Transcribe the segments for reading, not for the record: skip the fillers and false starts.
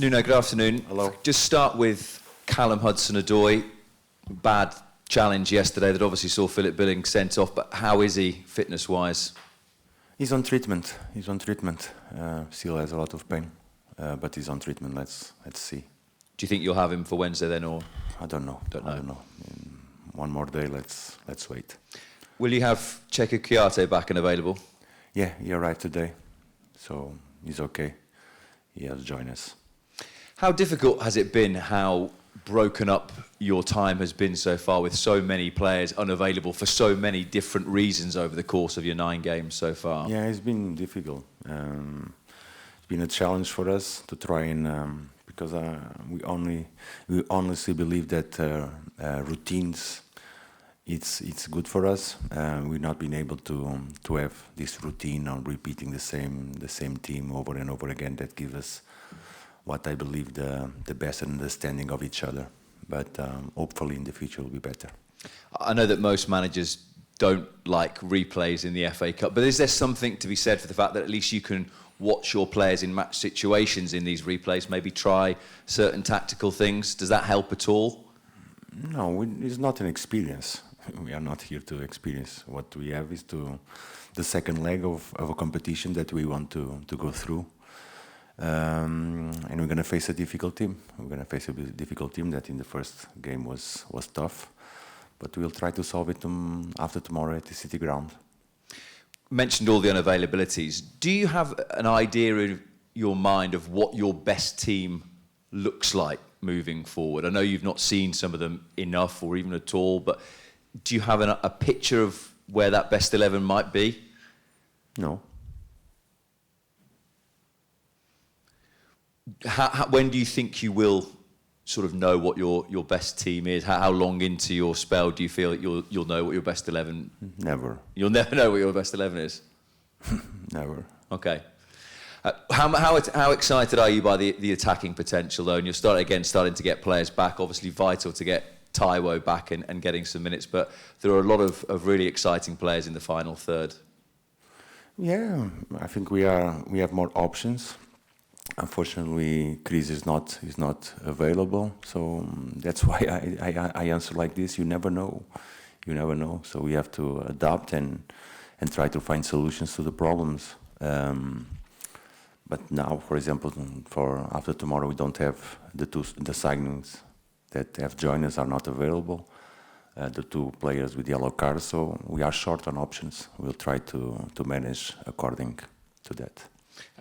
Nuno, good afternoon. Hello. Just start with Callum Hudson-Odoi. Bad challenge yesterday that obviously saw Philip Billing sent off, but how is he fitness-wise? He's on treatment. Still has a lot of pain, but he's on treatment. Let's see. Do you think you'll have him for Wednesday then, or? I don't know. I don't know. One more day. Let's wait. Will you have Kouyate back and available? Yeah, he arrived today, so he's okay. He has joined us. How difficult has it been, how broken up your time has been so far with so many players unavailable for so many different reasons over the course of your 9 games so far? Yeah, it's been difficult. It's been a challenge for us to try and because we honestly believe that routines it's good for us. We've not been able to have this routine on repeating the same team over and over again that gives us what I believe the best understanding of each other. But hopefully in the future will be better. I know that most managers don't like replays in the FA Cup, but is there something to be said for the fact that at least you can watch your players in match situations in these replays, maybe try certain tactical things? Does that help at all? No, it's not an experience. We are not here to experience. What we have is the second leg of a competition that we want to go through. And we're going to face a difficult team. We're going to face a difficult team that in the first game was tough. But we'll try to solve it after tomorrow at the City ground. Mentioned all the unavailabilities. Do you have an idea in your mind of what your best team looks like moving forward? I know you've not seen some of them enough or even at all, but do you have a picture of where that best 11 might be? No. When do you think you will sort of know what your best team is? How long into your spell do you feel that you'll know what your best 11? Never. You'll never know what your best 11 is? Never. Okay. How excited are you by the attacking potential though? And you're starting to get players back. Obviously vital to get Taiwo back and getting some minutes, but there are a lot of really exciting players in the final third. Yeah, I think we have more options. Unfortunately, Chris is not available, so that's why I answer like this. You never know. So we have to adapt and try to find solutions to the problems. But now, for example, for after tomorrow, we don't have the signings that have joined us are not available. The 2 players with yellow cards, so we are short on options. We'll try to manage according to that.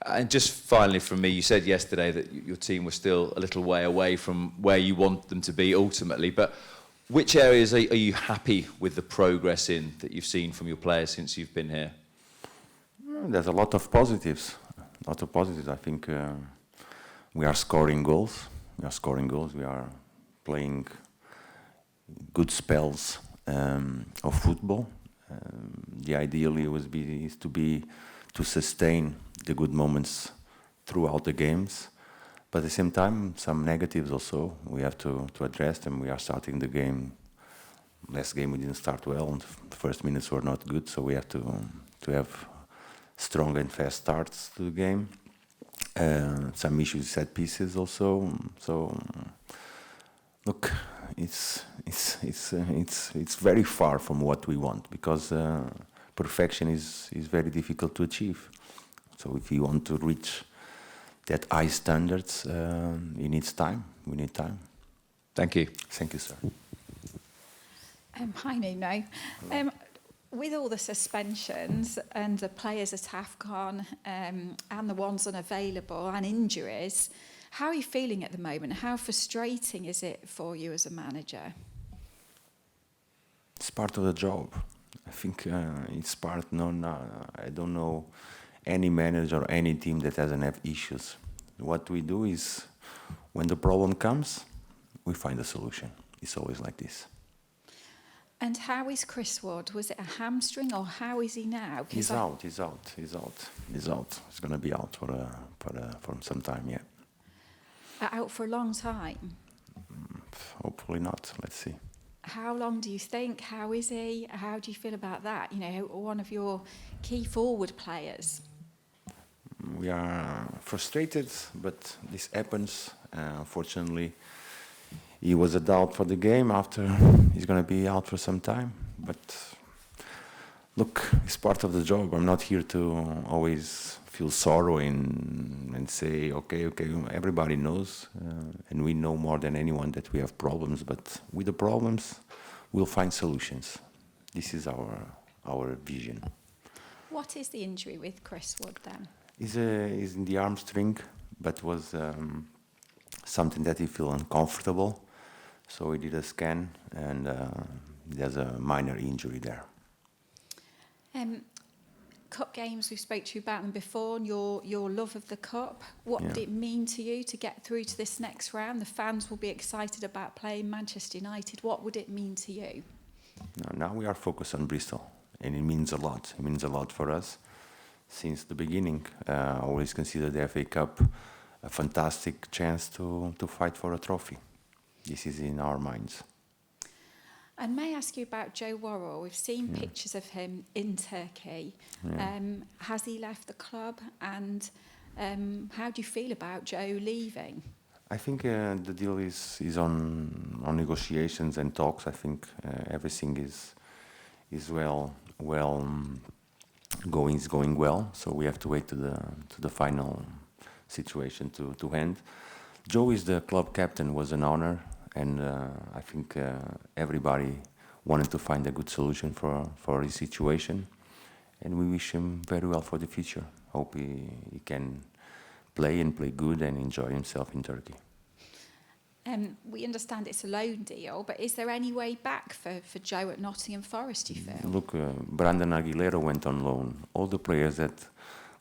And just finally from me, you said yesterday that your team was still a little way away from where you want them to be ultimately, but which areas are you happy with the progress in that you've seen from your players since you've been here? There's a lot of positives. I think we are scoring goals. We are playing good spells of football. The ideal is to sustain the good moments throughout the games, but at the same time, some negatives also we have to address them. We are starting the game. Last game we didn't start well, and the first minutes were not good, so we have to have strong and fast starts to the game. Some issues, set pieces also. So look, it's very far from what we want because perfection is very difficult to achieve. So if you want to reach that high standards, it needs time. We need time. Thank you. Thank you, sir. Hi, Nuno. With all the suspensions and the players at AFCON and the ones unavailable and injuries, how are you feeling at the moment? How frustrating is it for you as a manager? It's part of the job. I think it's part. No, I don't know any manager or any team that doesn't have issues. What we do is, when the problem comes, we find a solution. It's always like this. And how is Chris Wood? Was it a hamstring or how is he now? He's out. He's going to be out for some time, yeah. Out for a long time? Hopefully not. Let's see. How long do you think? How is he? How do you feel about that? You know, one of your key forward players. we are frustrated, but this happens. Unfortunately, he was a doubt for the game. After he's going to be out for some time, but look, it's part of the job. I'm not here to always feel sorrow and say, okay, everybody knows, and we know more than anyone that we have problems, but with the problems, we'll find solutions. This is our vision. What is the injury with Chris Wood then? He's in the arm string, but was something that he feel uncomfortable, so he did a scan, and there's a minor injury there. Cup games, we spoke to you about them before, and your love of the cup. What did it mean to you to get through to this next round? The fans will be excited about playing Manchester United. What would it mean to you? Now we are focused on Bristol, and it means a lot. It means a lot for us. Since the beginning, I always considered the FA Cup a fantastic chance to fight for a trophy. This is in our minds. And may I ask you about Joe Worrall? We've seen pictures of him in Turkey. Has he left the club? And how do you feel about Joe leaving? I think the deal is on negotiations and talks. I think everything is going well. So we have to wait to the final situation to end. Joe is the club captain. Was an honor. And I think everybody wanted to find a good solution for his situation. And we wish him very well for the future. Hope he can play good and enjoy himself in Turkey. We understand it's a loan deal, but is there any way back for Joe at Nottingham Forest, do you feel? Look, Brandon Aguilera went on loan. All the players that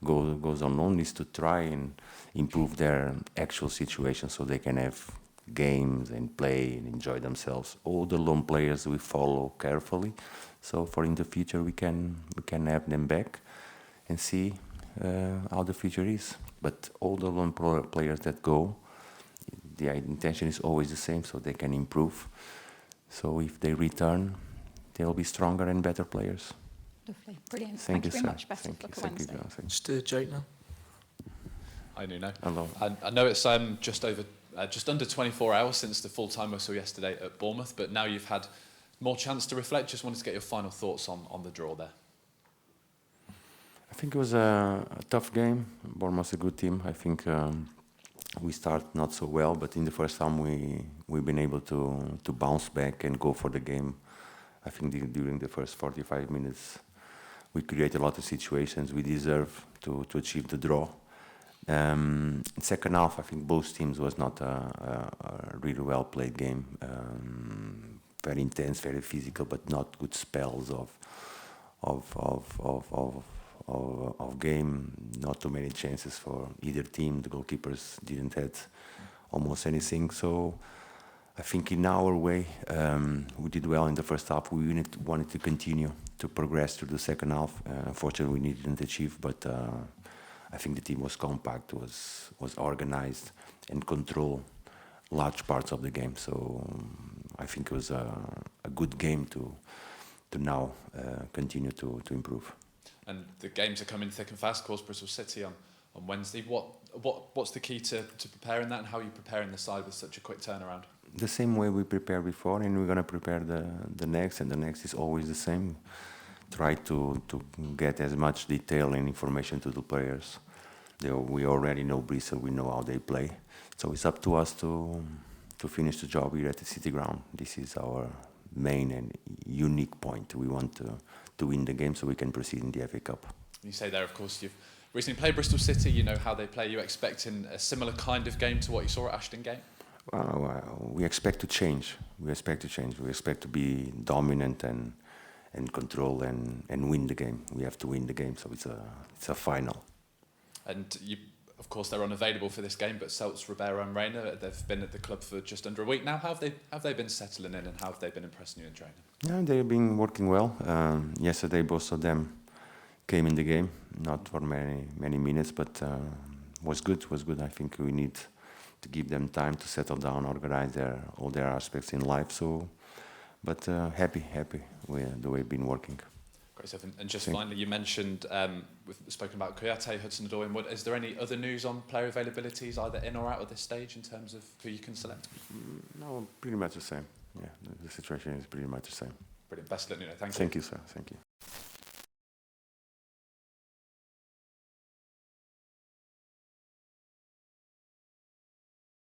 goes on loan is to try and improve their actual situation so they can have games and play and enjoy themselves. All the loan players we follow carefully, so for in the future we can have them back and see how the future is. But all the loan players that go, the intention is always the same, so they can improve. So if they return, they'll be stronger and better players. Lovely, brilliant. Thank you very sir. much. Best of luck on Wednesday. Thank Just Jake now. Hi, Nuno. Hello. I know it's just under 24 hours since the full-time whistle yesterday at Bournemouth, but now you've had more chance to reflect. Just wanted to get your final thoughts on the draw there. I think it was a tough game. Bournemouth's a good team. I think we start not so well, but in the first time we've been able to bounce back and go for the game. I think during the first 45 minutes we created a lot of situations. We deserve to achieve the draw. Second half, I think both teams was not a really well played game. Very intense, very physical, but not good spells of game. Not too many chances for either team. The goalkeepers didn't have almost anything. So I think in our way we did well in the first half. We wanted to continue to progress through the second half. Unfortunately, we didn't achieve, but. I think the team was compact, was organized, and control large parts of the game. So I think it was a good game to now continue to improve. And the games are coming thick and fast. Of course, Bristol City on Wednesday. What's the key to preparing that, and how are you preparing the side with such a quick turnaround? The same way we prepared before, and we're going to prepare the next, and the next is always the same. Try to get as much detail and information to the players. We already know Bristol, we know how they play. So it's up to us to finish the job here at the City Ground. This is our main and unique point. We want to win the game so we can proceed in the FA Cup. You say there, of course, you've recently played Bristol City, you know how they play. Are you expecting a similar kind of game to what you saw at Ashton Gate? We expect to change. We expect to be dominant and control and win the game. We have to win the game, so it's a final. And you, of course, they're unavailable for this game, but Celts, Ribeiro and Reina, they've been at the club for just under a week now. How have they been settling in, and how have they been impressing you in training? Yeah, they've been working well. Yesterday, both of them came in the game, not for many minutes, but was good. I think we need to give them time to settle down, organize all their aspects in life. So, but happy with the way we've been working. Great. Great stuff. And just finally, you mentioned, we've spoken about Kouyate, Hudson-Odoi. Is there any other news on player availabilities, either in or out at this stage, in terms of who you can select? No, pretty much the same. Yeah, the situation is pretty much the same. Brilliant. Best of luck, Nuno. Thank you. Thank you, sir. Thank you.